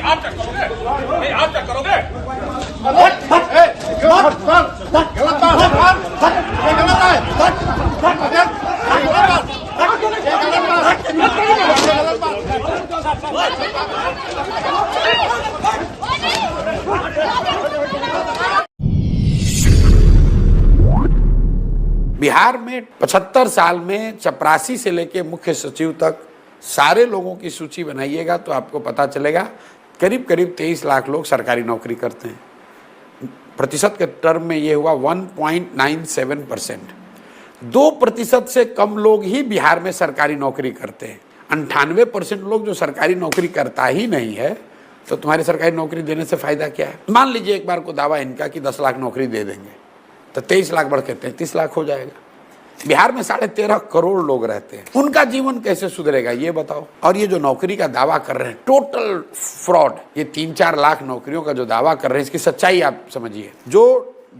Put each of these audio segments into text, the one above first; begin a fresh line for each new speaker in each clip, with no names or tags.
आप चेक करोगे? नहीं आप चेक करोगे?
बिहार में 75 साल में चपरासी से लेके मुख्य सचिव तक सारे लोगों की सूची बनाइएगा तो आपको पता चलेगा करीब करीब 23 लाख लोग सरकारी नौकरी करते हैं। प्रतिशत के टर्म में ये हुआ 1.97%। 2% से कम लोग ही बिहार में सरकारी नौकरी करते हैं। 98% लोग जो सरकारी नौकरी करता ही नहीं है तो तुम्हारी सरकारी नौकरी देने से फायदा क्या है। मान लीजिए एक बार को दावा इनका कि 10 लाख नौकरी दे देंगे तो 23 लाख बढ़ के 33 लाख हो जाएगा। बिहार में 13.5 करोड़ लोग रहते हैं, उनका जीवन कैसे सुधरेगा ये बताओ। और ये जो नौकरी का दावा कर रहे हैं टोटल फ्रॉड, ये 3-4 लाख नौकरियों का जो दावा कर रहे हैं इसकी सच्चाई आप समझिए। जो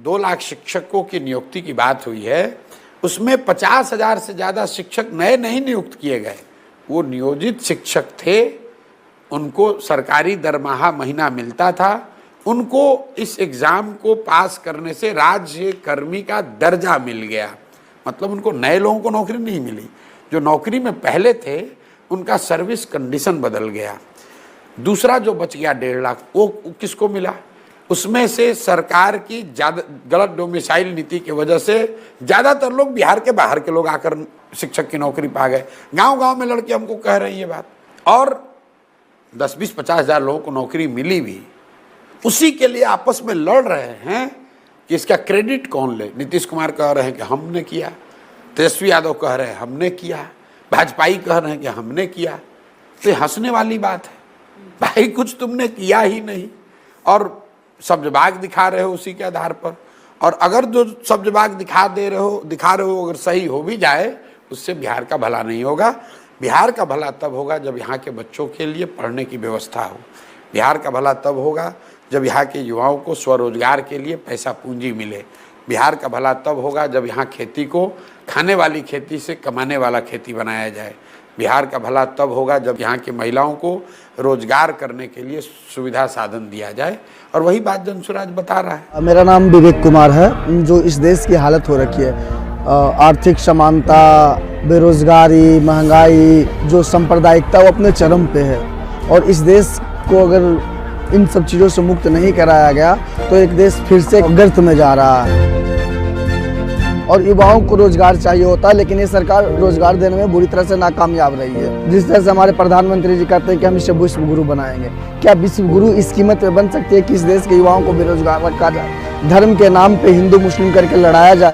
2 लाख शिक्षकों की नियुक्ति की बात हुई है उसमें 50,000 से ज्यादा शिक्षक नए नहीं नियुक्त किए गए, वो नियोजित शिक्षक थे, उनको सरकारी दरमाहा महीना मिलता था, उनको इस एग्जाम को पास करने से राज्य कर्मी का दर्जा मिल गया, मतलब उनको नए लोगों को नौकरी नहीं मिली। जो नौकरी में पहले थे उनका सर्विस कंडीशन बदल गया। दूसरा जो बच गया 1.5 लाख वो किसको मिला, उसमें से सरकार की ज़्यादा गलत डोमिसाइल नीति की वजह से ज़्यादातर लोग बिहार के बाहर के लोग आकर शिक्षक की नौकरी पा गए। गांव-गांव में लड़के हमको कह रहे हैं ये बात। और 10-20-50 हज़ार लोगों को नौकरी मिली भी, उसी के लिए आपस में लड़ रहे हैं कि इसका क्रेडिट कौन ले। नीतीश कुमार कह रहे हैं कि हमने किया, तेजस्वी यादव कह रहे हैं हमने किया, भाजपाई कह रहे हैं कि हमने किया। तो ये हंसने वाली बात है भाई, कुछ तुमने किया ही नहीं और सब्जबाग दिखा रहे हो उसी के आधार पर। और अगर जो सब्जबाग दिखा रहे हो अगर सही हो भी जाए उससे बिहार का भला नहीं होगा। बिहार का भला तब होगा जब यहाँ के बच्चों के लिए पढ़ने की व्यवस्था हो। बिहार का भला तब होगा जब यहाँ के युवाओं को स्वरोजगार के लिए पैसा पूंजी मिले। बिहार का भला तब होगा जब यहाँ खेती को खाने वाली खेती से कमाने वाला खेती बनाया जाए। बिहार का भला तब होगा जब यहाँ की महिलाओं को रोजगार करने के लिए सुविधा साधन दिया जाए। और वही बात जनसुराज बता रहा है।
मेरा नाम विवेक कुमार है। जो इस देश की हालत हो रखी है, आर्थिक समानता, बेरोजगारी, महंगाई, जो सांप्रदायिकता वो अपने चरम पे है। और इस देश को अगर इन सब चीज़ों से मुक्त नहीं कराया गया तो एक देश फिर से गर्त में जा रहा है। और युवाओं को रोजगार चाहिए होता है, लेकिन ये सरकार रोजगार देने में बुरी तरह से नाकामयाब रही है। जिस तरह से हमारे प्रधानमंत्री जी कहते हैं कि हम इसे विश्व गुरु बनाएंगे, क्या विश्व गुरु इस कीमत में बन सकती है कि इस देश के युवाओं को बेरोजगार रखा जाए, धर्म के नाम पे हिंदू मुस्लिम करके लड़ाया जाए।